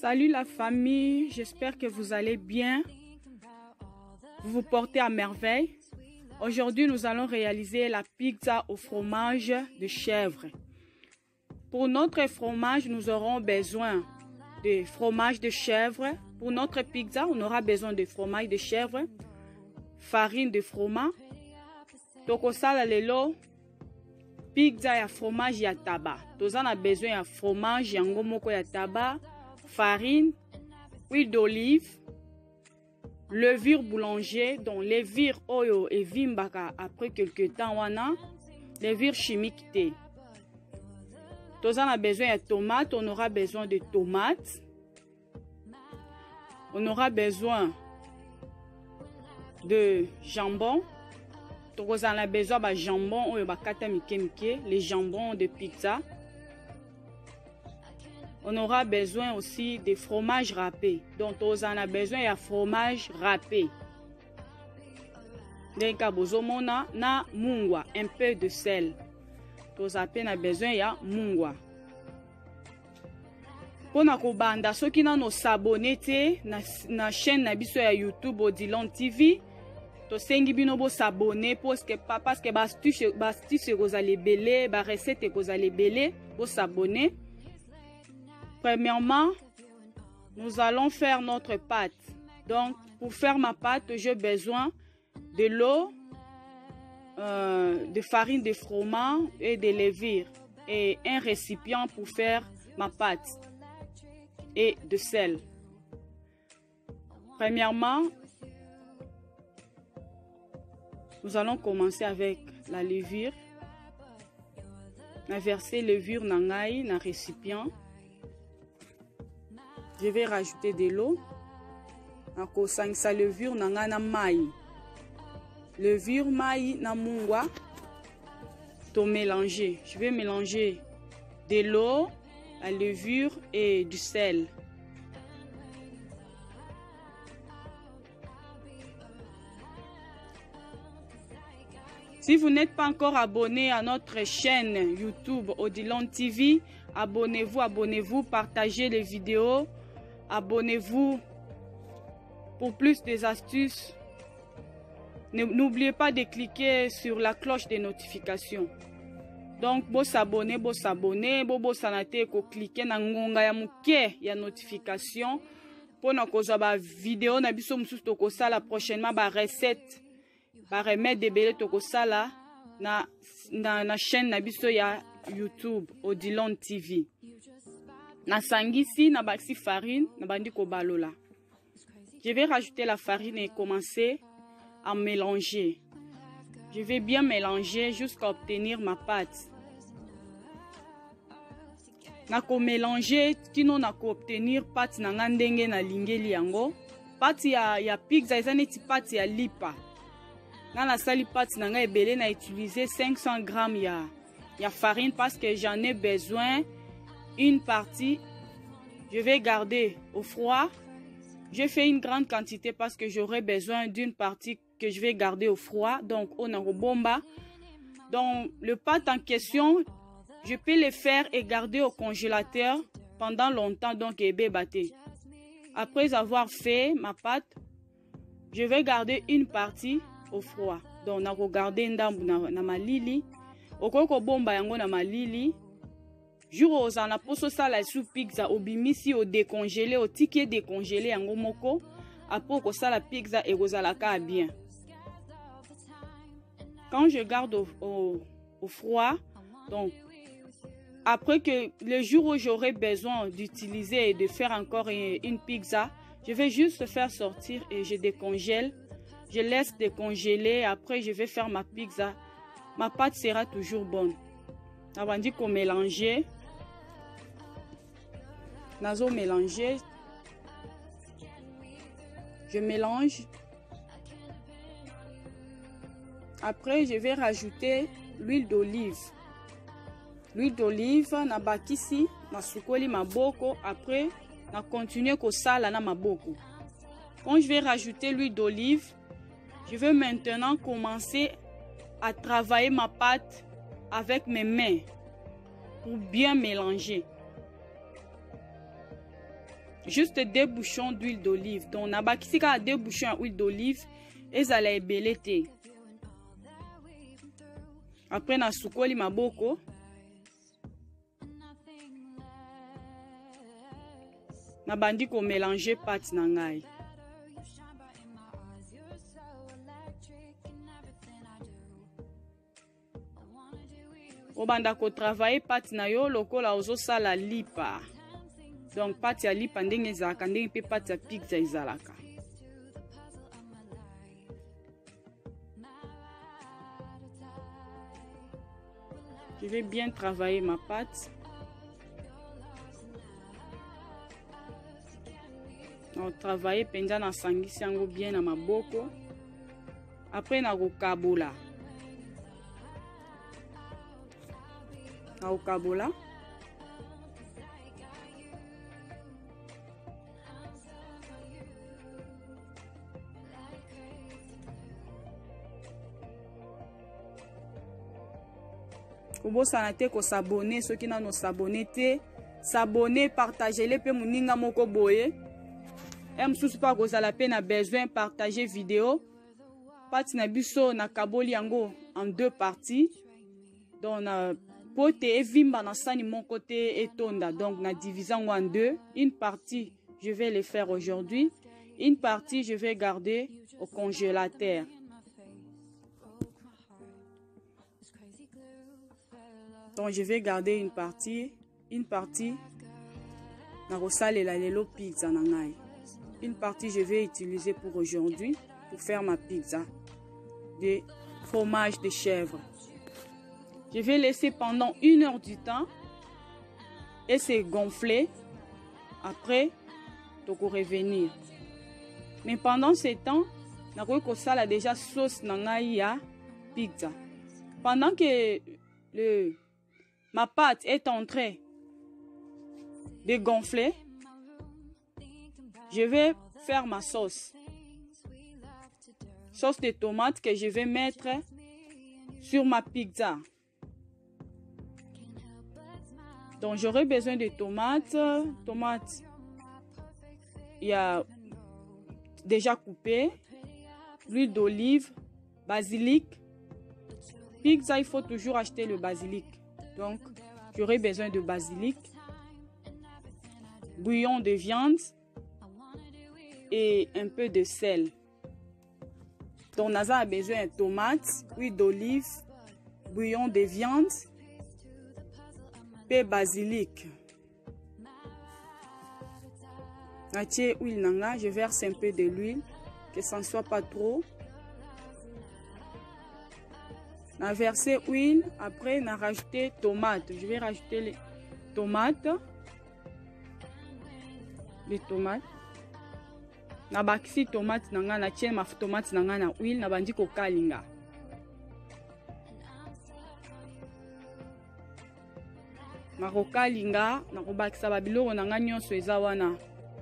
Salut la famille, j'espère que vous allez bien. Vous vous portez à merveille. Aujourd'hui, nous allons réaliser la pizza au fromage de chèvre. Pour notre fromage, nous aurons besoin de fromage de chèvre. Pour notre pizza, on aura besoin de fromage de chèvre, farine de fromage. Tokosala lelo pizza ya fromage ya taba. Tozana a besoin ya fromage yango moko ya taba, farine, huile d'olive, levure boulanger, donc levure oyo evimbaka après quelques temps wana, levure chimique te. Tozana a besoin ya tomate, on aura besoin de tomates. On aura besoin de jambon. On a besoin de jambon, les jambons de pizza. On aura besoin aussi de fromage râpé. Donc, on a besoin de fromage râpé. Donc, on a mungwa, un peu de sel. On a besoin de mungwa. Pour nous banda, ceux qui n'ont s'abonner na chaîne na biso ya YouTube Odilon TV. Tosengi bino bo s'abonner parce que bastuce kozali belé, ba recette kozali belé, bo s'abonner. Premièrement, nous allons faire notre pâte. Donc, pour faire ma pâte, j'ai besoin de l'eau, de farine de fromage et de levure et un récipient pour faire ma pâte et de sel. Premièrement, nous allons commencer avec la levure. Je vais verser levure dans le récipient. Je vais rajouter de l'eau. Je vais sa levure dans le maï. Levure maï na mungwa. To mélanger. Je vais mélanger de l'eau, la levure et du sel. Si vous n'êtes pas encore abonné à notre chaîne YouTube Odilon TV, abonnez-vous, partagez les vidéos, abonnez-vous pour plus des astuces. N'oubliez pas de cliquer sur la cloche de notification. Donc, vous s'abonner, vous sanate ko cliquer na ngonga ya muke ya notification pour na koza ba vidéo na biso mususu to ko sala prochainement ba recette. Par remettre des belles tokosala na chaîne na biso ya YouTube Odilon TV. Na sangisi na baxi farine na bandi ko balola. Je vais rajouter la farine et commencer à mélanger. Je vais bien mélanger jusqu'à obtenir ma pâte. Na ko mélanger kino na ko obtenir pâte na ngandenge na lingeli yango. Pâte ya pizza ezaneti pâte ya lipa. Dans la salle pâte, je vais utiliser 500 grammes de farine parce que j'en ai besoin. Une partie, je vais garder au froid. Je fais une grande quantité parce que j'aurai besoin d'une partie que je vais garder au froid. Donc, on a au bomba. Donc, le pâte en question, je peux le faire et garder au congélateur pendant longtemps. Donc, après avoir fait ma pâte, je vais garder une partie au froid. Donc, on a regardé na malili. Okoko bomba yango na malili. Jour aux en a poso sala sous pizza obimisi au décongelé au ticket décongelé yango moko. Après ko sala pizza et gozalaka bien. Quand je garde au froid, donc après que le jour où j'aurai besoin d'utiliser et de faire encore une pizza, je vais juste faire sortir et je décongèle. Je laisse décongeler. Après, je vais faire ma pizza. Ma pâte sera toujours bonne. Avant dit qu'on mélanger. Nazo mélanger. Je mélange. Après, je vais rajouter l'huile d'olive. L'huile d'olive, na bakisi, na sukoli maboko. Après, na continuer ko sala na maboko. Quand je vais rajouter l'huile d'olive, je vais maintenant commencer à travailler ma pâte avec mes mains pour bien mélanger. juste 2 bouchons d'huile d'olive. Donc nabakisi ka 2 bouchons d'huile d'olive ezala ebele te. Après na sukoli maboko. Nabandi ko mélanger pâte na ngai. Obanda ko travailler pâte na yo lokola ozo sala lipa. Donc pâte ya lipa ndenge ezalaka ndenge pe pâte ya pizza ezalaka. Je vais bien travailler ma pâte. Donc travailler penza na sangisi yango bien na maboko. Après na kokabola. Na kokabola. Kobosana te ko s'abonner ceux qui n'ont s'abonner te s'abonner partager les pe muninga moko boye em susu pa ko sala pe na besoin partager vidéo pati na biso na kaboli yango en 2 parties donc na pote evimba na sani mon côté etonda donc na divisant en 2 une partie je vais le faire aujourd'hui une partie je vais garder au congélateur. Donc je vais garder une partie na kosalela lelo pizza na ngai. Une partie je vais utiliser pour aujourd'hui pour faire ma pizza de fromage de chèvre. Je vais laisser pendant 1 heure du temps et c'est gonflé. Après donc revenir. Mais pendant ce temps, na kosala déjà sauce na ngai ya pizza. Pendant que ma pâte est en train de gonfler, je vais faire ma sauce. Sauce de tomate que je vais mettre sur ma pizza. Donc j'aurai besoin de tomates. Tomates, il y a déjà coupé. L'huile d'olive, basilic. Pizza, il faut toujours acheter le basilic. Donc, j'aurai besoin de basilic, bouillon de viande et un peu de sel. Donc, Naza a besoin de tomates, huile d'olive, bouillon de viande et basilic. Natie huile nanga, je verse un peu de l'huile, que ça ne soit pas trop. On a versé huile, après on a rajouté tomate. Je vais rajouter les tomates. Les tomates. Na bakisi tomate nanga na tienne ma tomate nanga na huile na bandi ko kalinga. Na ko kalinga na ko bakisa ba biloko nanga nyonso eza wana.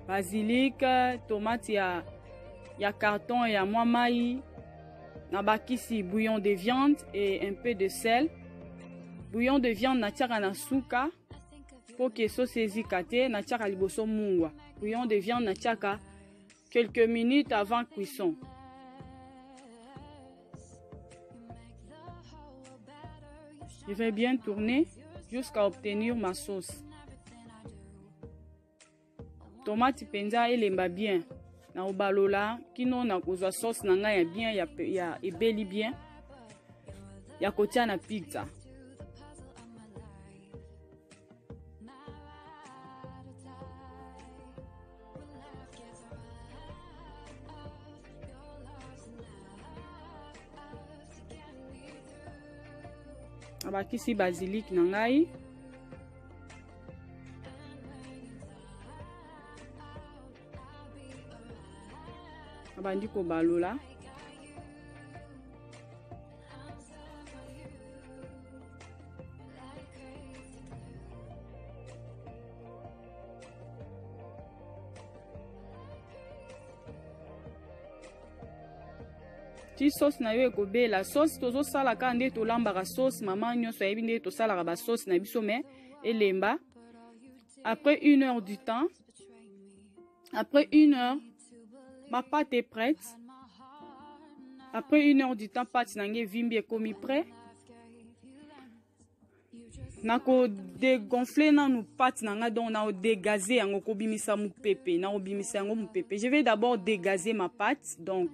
Basilic, tomate ya carton ya mwa mai. Nabakisi bouillon de viande et un peu de sel. Bouillon de viande natiaka na suka pour que sauce ezikate natiaka liboso mungwa. Bouillon de viande natiaka quelques minutes avant cuisson. Je vais bien tourner jusqu'à obtenir ma sauce. Tomate penza elemba bien. Na obalola kino na kozwa sauce na ngai ya bien ya ebeli bien ya kotia na pizza. Abakisi basilic na ngai. Abandi ko balola. Ti sauce na yo ekobela. Sauce tozo sala ka nde to lambaka sauce maman nyonso yebi nde to sala ba sauce na biso me elemba. Après 1 heure du temps, Après 1 heure, ma pâte est prête. Après 1 heure du temps, pâte nange vimbi est commis prêt. Nako dégonfler na nous pâte nanga donc na dégazer yango ko bimisa mu pepe na obimisa yango mu pepe. Je vais d'abord dégazer ma pâte donc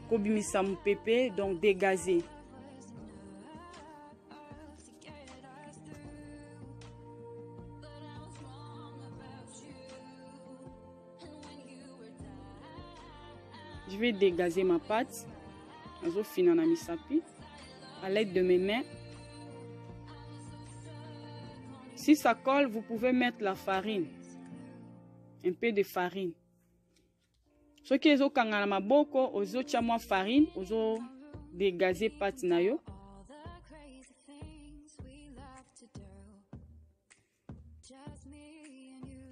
ko bimisa mu pepe donc dégazer. Je vais dégazer ma pâte. Je finis na misapi à l'aide de mes mains. Si ça colle, vous pouvez mettre la farine. Un peu de farine. Ce qui est au kangana maboko, ozo chamwa farine, ozo dégazer pâte na yo.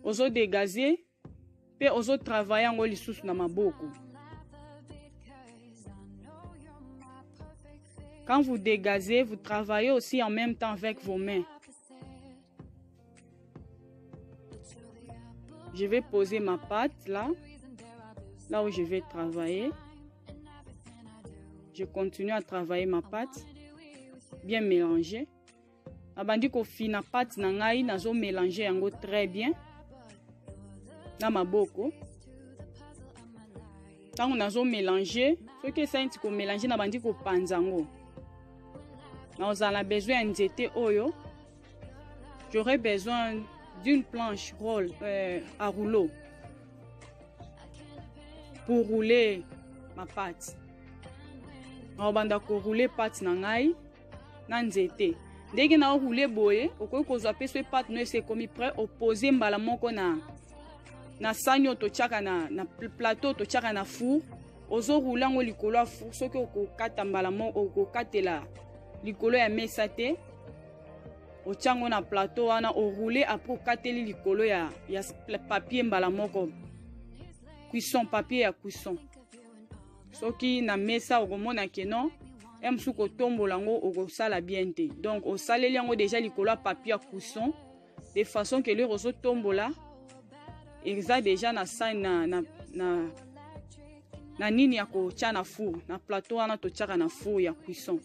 Ozo dégazer, pe ozo travailler en lisusu na maboko. Quand vous dégazez, vous travaillez aussi en même temps avec vos mains. Je vais poser ma pâte là où je vais travailler. Je continue à travailler ma pâte, bien mélanger. Abandi ko fina pâte na ngai nazo mélanger yango très bien. Na maboko. Tant on a mélanger, ce que ça ko mélanger na bandi ko panzango. Nous avons besoin d'être oyo. J'aurai besoin d'une planche à rouleau pour rouler ma pâte. On va rouler pâte nangai nanzete. Dès que na rouler boye, oko ko zape so pâte no c'est comme prêt opposer mbala moko na sanyo to chaka na plateau to chaka na four. Ozo rouler ngo likolo four so ko kata mbala moko ko katela likolo ya mesa te. O chango na plateau wana o rouler après kateli likolo ya papier mbala moko cuisson papier ya cuisson soki na mesa o mona ke non emsu ko tombola ngo o sala bien te donc o saleli yango déjà likolo ya papier ya cuisson de façon que le roso tombola exa déjà na sa na nini ya ko tia na four na plateau wana to tiaka na four ya cuisson.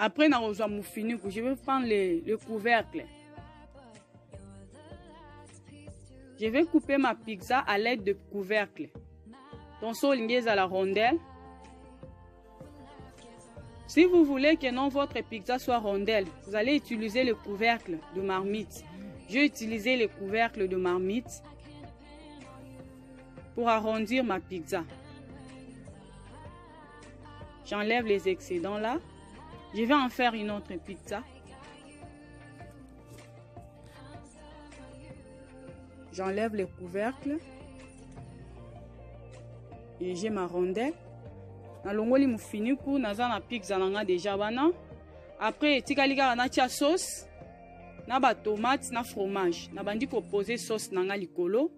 Après, je vais prendre le couvercle. Je vais couper ma pizza à l'aide de couvercle. Donc, à la rondelle. Si vous voulez que non votre pizza soit rondelle, vous allez utiliser le couvercle de marmite. J'ai utilisé le couvercle de marmite pour arrondir ma pizza. J'enlève les excédents là. Je vais en faire une autre pizza. J'enlève le couvercle. Et j'ai ma rondelle. Na longoli mu fini ku naza na pizza nanga déjà bana. Après tikalika na tia sauce na ba tomate na fromage. Na bandi ko poser sauce nanga likolo.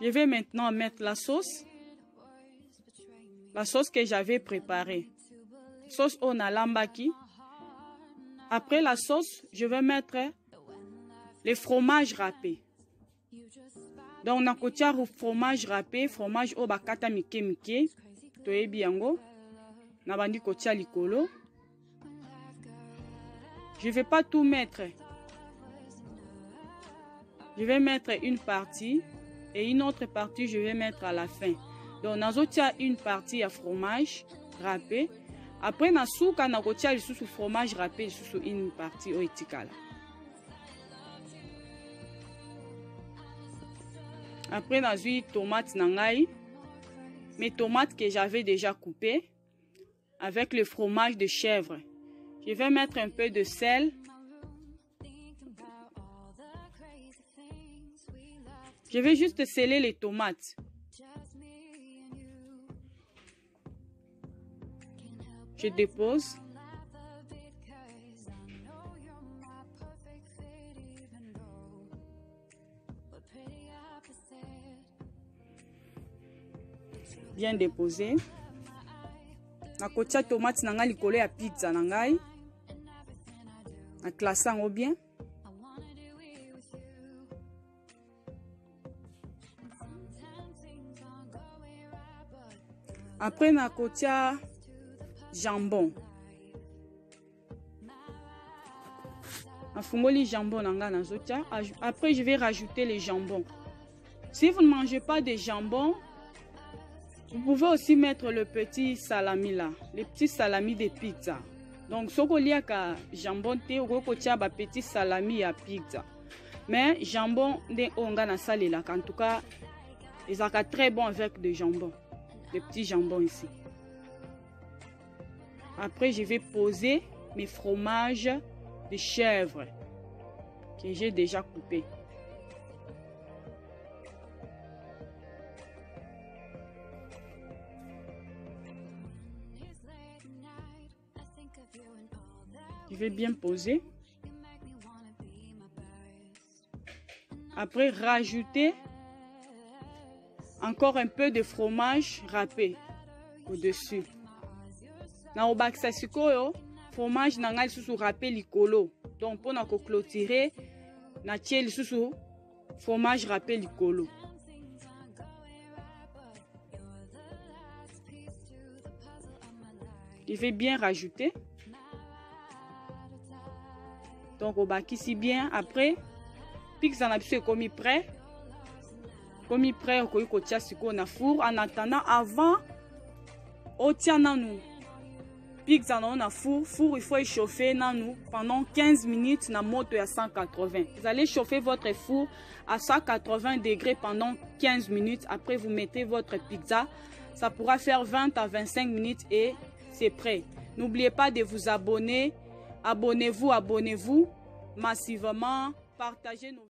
Je vais maintenant mettre la sauce. La sauce que j'avais préparée. Sauce au nalambaki. Après la sauce, je vais mettre les fromages râpés. Donc, on a côté fromage râpé, fromage au bakata mike mike. Toye biango. Na bandi côté likolo. Je vais pas tout mettre. Je vais mettre une partie et une autre partie je vais mettre à la fin. Donc, on a une partie à fromage râpé. Après, na souka na kotia lisusu fromage râpé lisusu une partie oetikala. Après, na zui tomate nangai. Mes tomates que j'avais déjà coupées avec le fromage de chèvre. Je vais mettre un peu de sel. Je vais juste sceller les tomates. Je dépose. Bien déposé. Na kotia tomate nanga likolo ya pizza nangai. Na classe yango bien. Après nakotia jambon. Afungoli jambon nanga nazotia. Après je vais rajouter les jambons. Si vous ne mangez pas de jambon, vous pouvez aussi mettre le petit salami là, les petits salamis de pizza. Donc ce qu'on lia ka jambon te ou kotia ba petit salami à pizza. Mais jambon de onga na salé là, en tout cas, ils sont très bons avec des jambons, des petits jambons ici. Après je vais poser mes fromages de chèvre que j'ai déjà coupé. Je vais bien poser. Après rajouter encore un peu de fromage râpé au-dessus. Na obakisa sikoyo fromage nanga lisusu râpé likolo. Donc pour na ko clôturer na tie lisusu fromage râpé likolo. Je vais bien rajouter. Donc obakisi bien. Après pizza na biso ekomi prêt. Komi prêt okoki kotia siko na four. En attendant avant otia nanu pizza na four. Four il faut échauffer nanu pendant 15 minutes na moto ya 180. Vous allez chauffer votre four à 180 degrés pendant 15 minutes. Après vous mettez votre pizza. Ça pourra faire 20 à 25 minutes et c'est prêt. N'oubliez pas de vous abonner. Abonnez-vous massivement. Partagez nos